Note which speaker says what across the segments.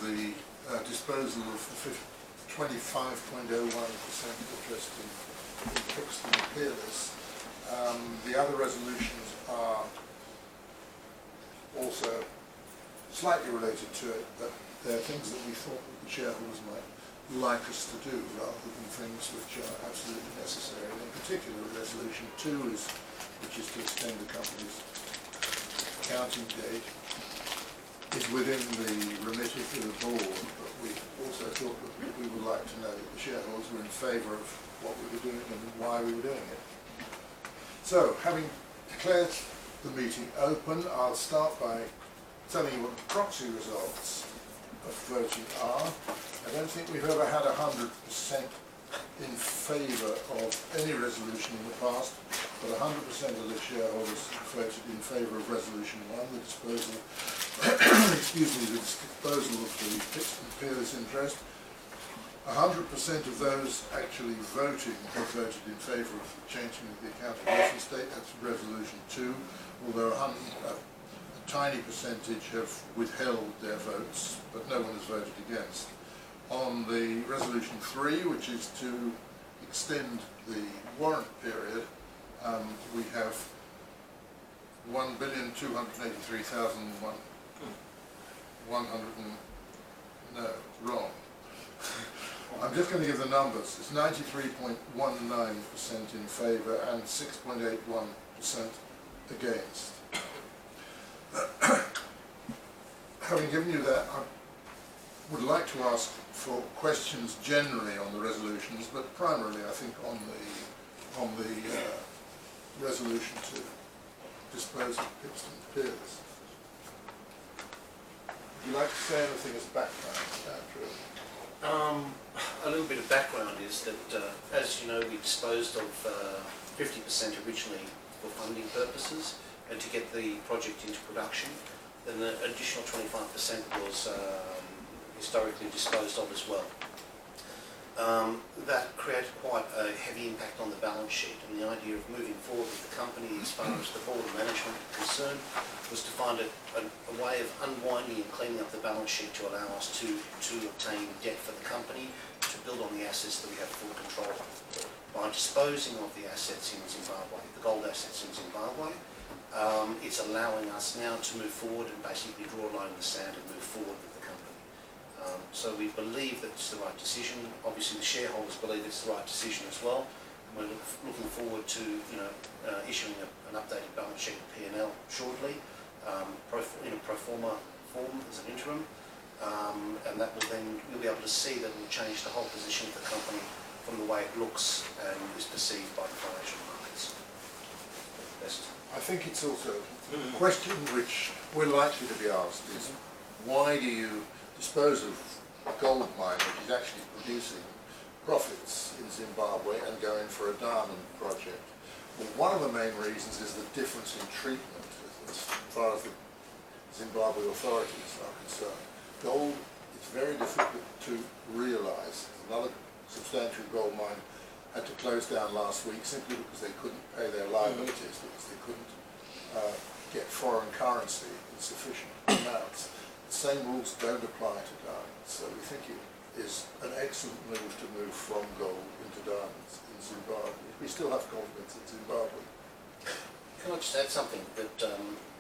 Speaker 1: the disposal of the 25.01% interest in Brixton and Peerless. The other resolutions are also slightly related to it, but they're things that we thought that the shareholders might like us to do rather than things which are absolutely necessary. And in particular, resolution 2 which is to extend the company's accounting date, is within the remit of the board, but we also thought that we would like to know that the shareholders were in favour of what we were doing and why we were doing it. So, having declared the meeting open, I'll start by telling you what the proxy results of voting are. I don't think we've ever had 100% in favour of any resolution in the past, but 100% of the shareholders voted in favour of resolution 1, the disposal, excuse me, the disposal of the fixed and peerless interest. 100% of those actually voting have voted in favour of the changing of the accounting state. That's resolution 2, although a tiny percentage have withheld their votes, but no one has voted against. On the resolution 3, which is to extend the warrant period, we have 1,283,100 no, wrong. I'm just going to give the numbers. It's 93.19% in favour and 6.81% against. Having given you that, I would like to ask for questions generally on the resolutions, but primarily I think on the resolution to dispose of Brixton and Peerless. Would you like to say anything as background, Andrew?
Speaker 2: A little bit of background is that, as you know, we disposed of 50% originally for funding purposes and to get the project into production. Then the additional 25% was historically disposed of as well. That created quite a heavy impact on the balance sheet, and the idea of moving forward with the company as far as the board of management are concerned was to find a way of unwinding and cleaning up the balance sheet to allow us to obtain debt for the company to build on the assets that we have full control of. By disposing of the assets in Zimbabwe, the gold assets in Zimbabwe, it's allowing us now to move forward and basically draw a line in the sand and move forward with the company. So we believe that it's the right decision. Obviously, the shareholders believe it's the right decision as well. And we're looking forward to issuing an updated balance sheet P&L shortly, in a pro forma form as an interim, and that will then you'll be able to see that it will change the whole position of the company from the way it looks and is perceived by the financial markets.
Speaker 1: I think it's also a question which we're likely to be asked is, why do you dispose of a gold mine which is actually producing profits in Zimbabwe and go in for a diamond project? Well, one of the main reasons is the difference in treatment as far as the Zimbabwe authorities are concerned. Gold is very difficult to realise. Another substantial gold mine had to close down last week simply because they couldn't pay their liabilities, because they couldn't get foreign currency in sufficient amounts. The same rules don't apply to diamonds, so we think it is an excellent move to move from gold into diamonds in Zimbabwe. We still have confidence in Zimbabwe.
Speaker 2: Can I just add something that,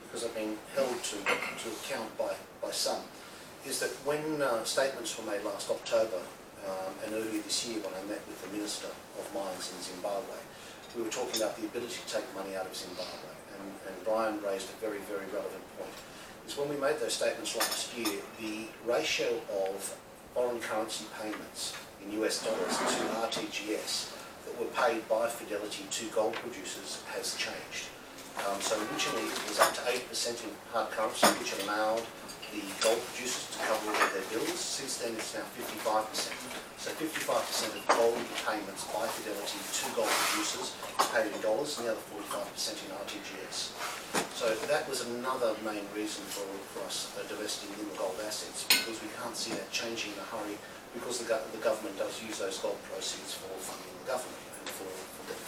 Speaker 2: because I've been held to account by some, is that when statements were made last October and earlier this year when I met with the Minister of Mines in Zimbabwe, we were talking about the ability to take money out of Zimbabwe, and Brian raised a very, very relevant point. Is when we made those statements last year, the ratio of foreign currency payments in US dollars to RTGS that were paid by Fidelity to gold producers has changed. So originally it was up to 8% in hard currency, which allowed the gold producers to cover all of their bills. Since then it's now 55%. So 55% of gold payments by Fidelity to gold producers is paid in dollars, and the other 45% in RTGS. So that was another main reason for us divesting in the gold assets, because we can't see that changing in a hurry, because the government does use those gold proceeds for funding the government and for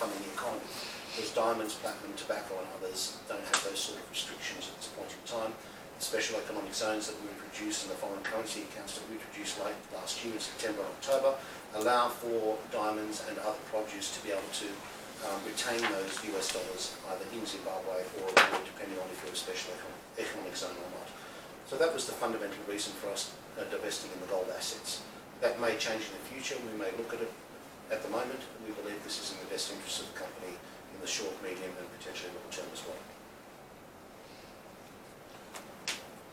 Speaker 2: funding the economy. Whereas diamonds, platinum, tobacco and others don't have those sort of restrictions at this point in time. special economic zones that we introduced and the foreign currency accounts that we introduced late last year in September and October allow for diamonds and other produce to be able to retain those US dollars either in Zimbabwe or abroad, depending on if you're a special economic zone or not. So that was the fundamental reason for us divesting in the gold assets. That may change in the future. We may look at it. At the moment, we believe this is in the best interest of the company in the short, medium and potentially long term as well.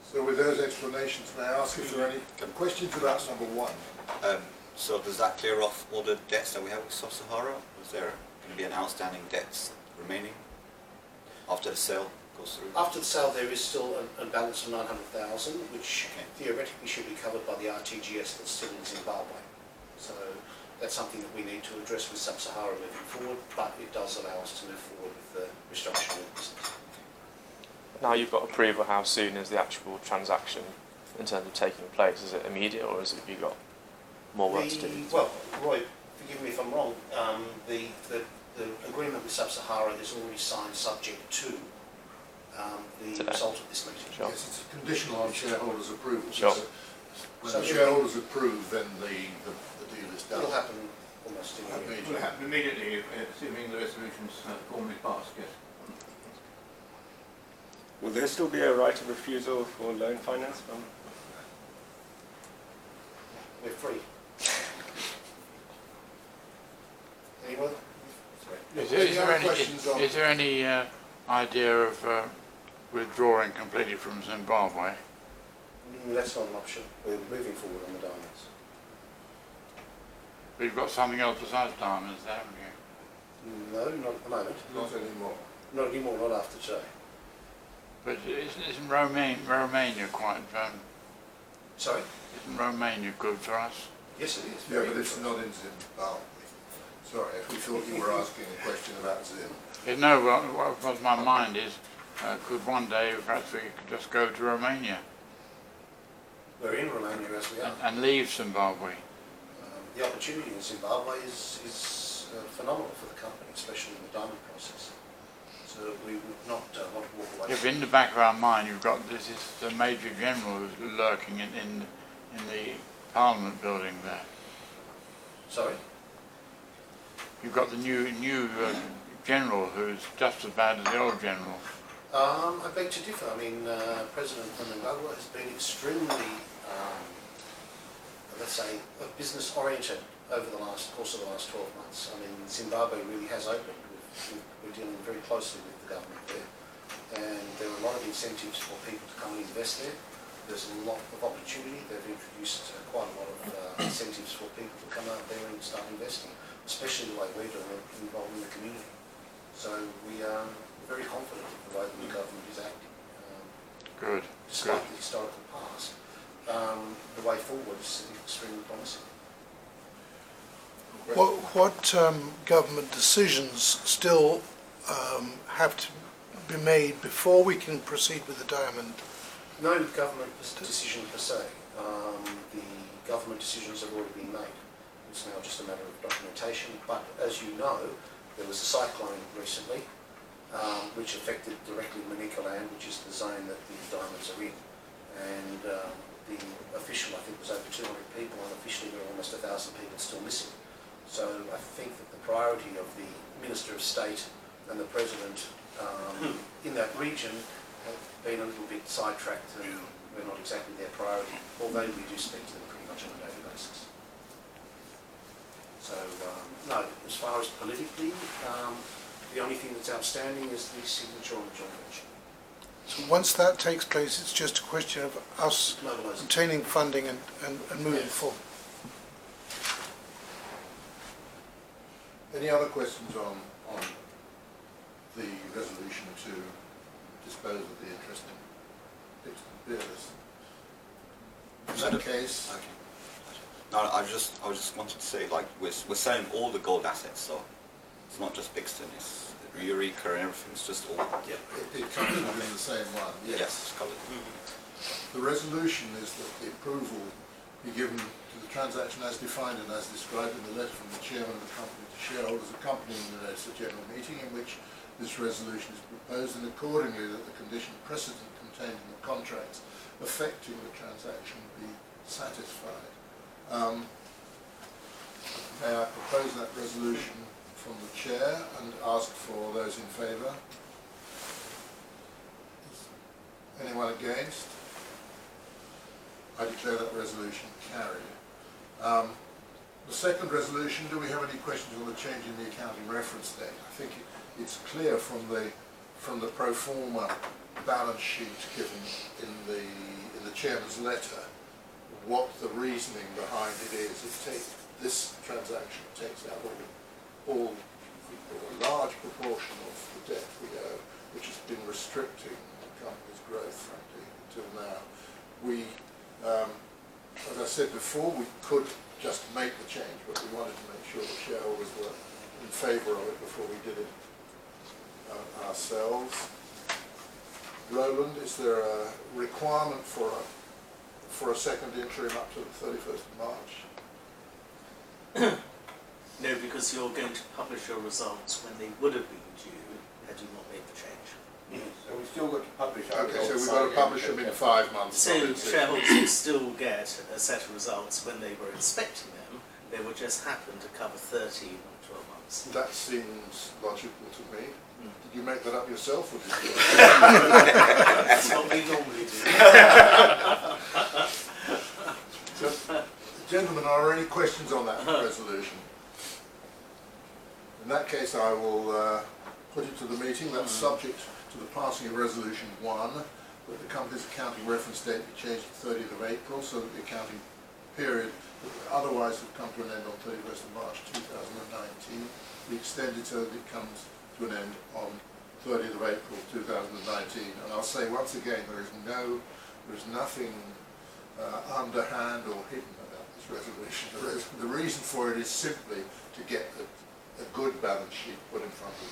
Speaker 1: So with those explanations, may I ask if there are any questions about number one?
Speaker 3: So does that clear off all the debts that we have with Sub-Sahara? Is there going to be an outstanding debts remaining after the sale goes through?
Speaker 2: After the sale, there is still a balance of 900,000, which theoretically should be covered by the RTGS that's still in Zimbabwe. So that's something that we need to address with Sub-Sahara moving forward, but it does allow us to move forward with the restructuring of the business.
Speaker 4: Now you've got approval, how soon is the actual transaction in terms of taking place? Is it immediate or have you got more work to do?
Speaker 2: Well, Roy, forgive me if I'm wrong, the agreement with Sub-Sahara is already signed subject to the result of this meeting.
Speaker 4: Sure.
Speaker 1: Yes, it's conditional on shareholders' approval.
Speaker 4: Sure.
Speaker 1: So when the shareholders approve, then the deal is done.
Speaker 2: It'll happen almost immediately.
Speaker 5: It will happen immediately, assuming the resolution's formally passed, yes.
Speaker 6: Will there still be a right of refusal for loan finance from?
Speaker 2: We're free. Anyone?
Speaker 7: Is there any idea of withdrawing completely from Zimbabwe?
Speaker 2: That's not an option. We're moving forward on the diamonds.
Speaker 7: But you've got something else besides diamonds there, haven't you?
Speaker 2: No, not at the moment.
Speaker 1: Not anymore.
Speaker 2: Not anymore, not after today.
Speaker 7: But isn't Romania quite...
Speaker 2: Sorry?
Speaker 7: Isn't Romania good for us?
Speaker 2: Yes, it is.
Speaker 1: Yeah, but it's not in Zimbabwe. Sorry, if we thought you were asking a question about Zim.
Speaker 7: No, what was my mind is, could one day perhaps we could just go to Romania?
Speaker 2: We're in Romania as we are.
Speaker 7: And leave Zimbabwe?
Speaker 2: The opportunity in Zimbabwe is phenomenal for the company, especially in the diamond process. So we would not want to walk away.
Speaker 7: If in the back of our mind you've got this is the Major General who's lurking in the Parliament building there.
Speaker 2: Sorry?
Speaker 7: You've got the new General who's just as bad as the old General.
Speaker 2: I beg to differ. I mean, President Mnangagwa has been extremely, let's say, business-oriented over the course of the last 12 months. I mean, Zimbabwe really has opened. We're dealing very closely with the government there, and there are a lot of incentives for people to come and invest there. There's a lot of opportunity. They've introduced quite a lot of incentives for people to come out there and start investing, especially the way we're doing it, involving the community. So we are very confident in the way that the government is acting.
Speaker 7: Good.
Speaker 2: Despite the historical past, the way forward is extremely promising.
Speaker 8: What government decisions still have to be made before we can proceed with the diamond?
Speaker 2: No government decision per se. The government decisions have already been made. It's now just a matter of documentation. But as you know, there was a cyclone recently which affected directly Manicaland, which is the zone that the diamonds are in. And the official, I think, was over 200 people, and officially there are almost 1,000 people still missing. So I think that the priority of the Minister of State and the President in that region have been a little bit sidetracked, and we're not exactly their priority, although we do speak to them pretty much on a daily basis. So no, as far as politically, the only thing that's outstanding is the signature on the joint venture.
Speaker 8: So once that takes place, it's just a question of us obtaining funding and moving forward.
Speaker 1: Any other questions on the resolution to dispose of the interest in fixed bearers? In that case...
Speaker 3: Okay. No, I just wanted to say, like, we're selling all the gold assets, so it's not just Bixton, it's Eureka and everything, it's just all. Yeah.
Speaker 1: It comes within the same one, yes.
Speaker 3: Yes, it's covered.
Speaker 1: The resolution is that the approval be given to the transaction as defined and as described in the letter from the chairman of the company to shareholders accompanying the notice of general meeting, in which this resolution is proposed, and accordingly that the condition precedent contained in the contracts affecting the transaction be satisfied. May I propose that resolution from the chair and ask for those in favour? Anyone against? I declare that resolution carried. The second resolution, do we have any questions on the change in the accounting reference date? I think it's clear from the pro forma balance sheet given in the chairman's letter what the reasoning behind it is. This transaction takes out all a large proportion of the debt we owe, which has been restricting the company's growth, frankly, until now. We, as I said before, we could just make the change, but we wanted to make sure the shareholders were in favour of it before we did it ourselves. Roland, is there a requirement for a second interim up to the 31st of March?
Speaker 9: No, because you're going to publish your results when they would have been due had you not made the change.
Speaker 5: So we've still got to publish our
Speaker 1: Okay, so
Speaker 5: results.
Speaker 1: we've got to publish them in 5 months.
Speaker 9: So shareholders will still get a set of results when they were expecting them. They will just happen to cover 13 or 12 months.
Speaker 1: That seems logical to me. Did you make that up yourself, or did you?
Speaker 9: That's what we normally do.
Speaker 1: So, gentlemen, are there any questions on that resolution? In that case, I will put it to the meeting. That's subject to the passing of Resolution 1, that the company's accounting reference date be changed to 30th of April, so that the accounting period that would otherwise have come to an end on 31st of March 2019 be extended so that it comes to an end on 30th of April 2019. And I'll say once again, there is nothing underhand or hidden about this resolution. The reason for it is simply to get a good balance sheet put in front of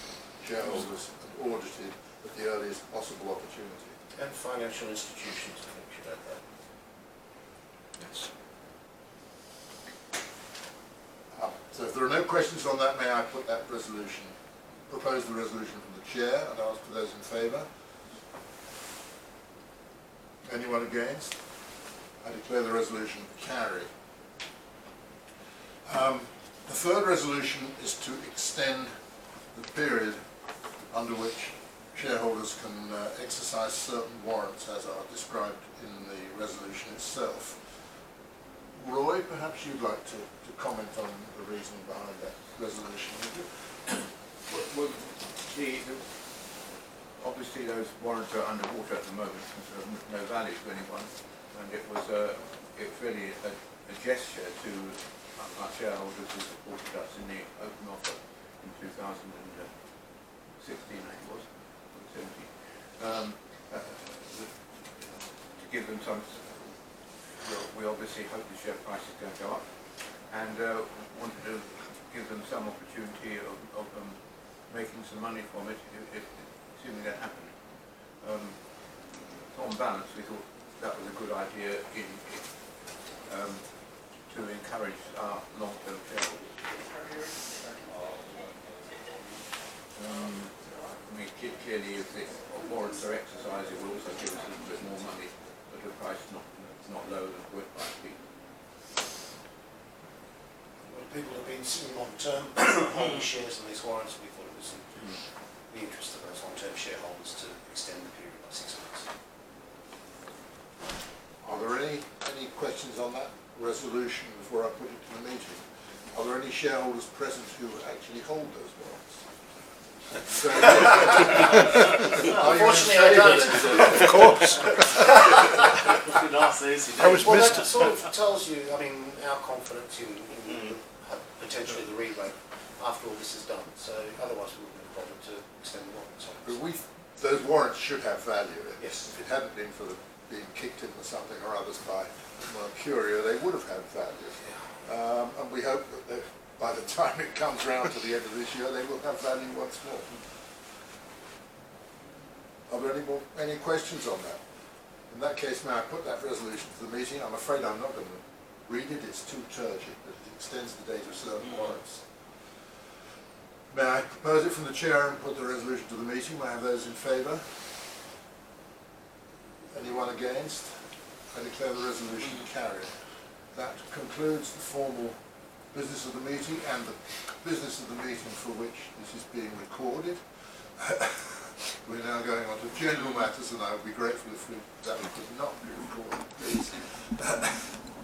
Speaker 1: shareholders and audited at the earliest possible opportunity.
Speaker 2: And financial institutions, I think, should add that.
Speaker 1: Yes. So if there are no questions on that, may I put that resolution, propose the resolution from the chair and ask for those in favour? Anyone against? I declare the resolution carried. The third resolution is to extend the period under which shareholders can exercise certain warrants as are described in the resolution itself. Roy, perhaps you'd like to comment on the reason behind that resolution, would you?
Speaker 5: Well, obviously those warrants are underwater at the moment, so no value to anyone, and it was it's really a gesture to our shareholders who supported us in the open offer in 2016, I think it was, or 17, to give them some. We obviously hope the share price is going to go up, and wanted to give them some opportunity of making some money from it, assuming that happened. On balance, we thought that was a good idea to encourage our long-term shareholders. Clearly, if the warrants are exercised, it will also give us a little bit more money, but the price not lower than worth by people.
Speaker 2: Well, people have been sitting long-term holding shares in these warrants, and we thought it was in the interest of those long-term shareholders to extend the period by 6 months.
Speaker 1: Are there any questions on that resolution before I put it to the meeting? Are there any shareholders present who actually hold those warrants?
Speaker 2: Unfortunately, I don't.
Speaker 8: Of course. I was
Speaker 2: Well,
Speaker 8: missed.
Speaker 2: that sort of tells you, I mean, our confidence in potentially the re-rate after all this is done. So otherwise we wouldn't have bothered to extend the warrants.
Speaker 1: But those warrants should have value.
Speaker 2: Yes.
Speaker 1: If it hadn't been for being kicked into something or others by Mercuria, they would have had value.
Speaker 2: Yeah.
Speaker 1: And we hope that by the time it comes round to the end of this year, they will have value once more. Are there any questions on that? In that case, may I put that resolution to the meeting? I'm afraid I'm not going to read it. It's too turgid, but it extends the date of certain warrants. May I propose it from the chair and put the resolution to the meeting? May I have those in favour? Anyone against? I declare the resolution carried. That concludes the formal business of the meeting and the business of the meeting for which this is being recorded. We're now going on to general matters, and I would be grateful if that could not be recorded, please.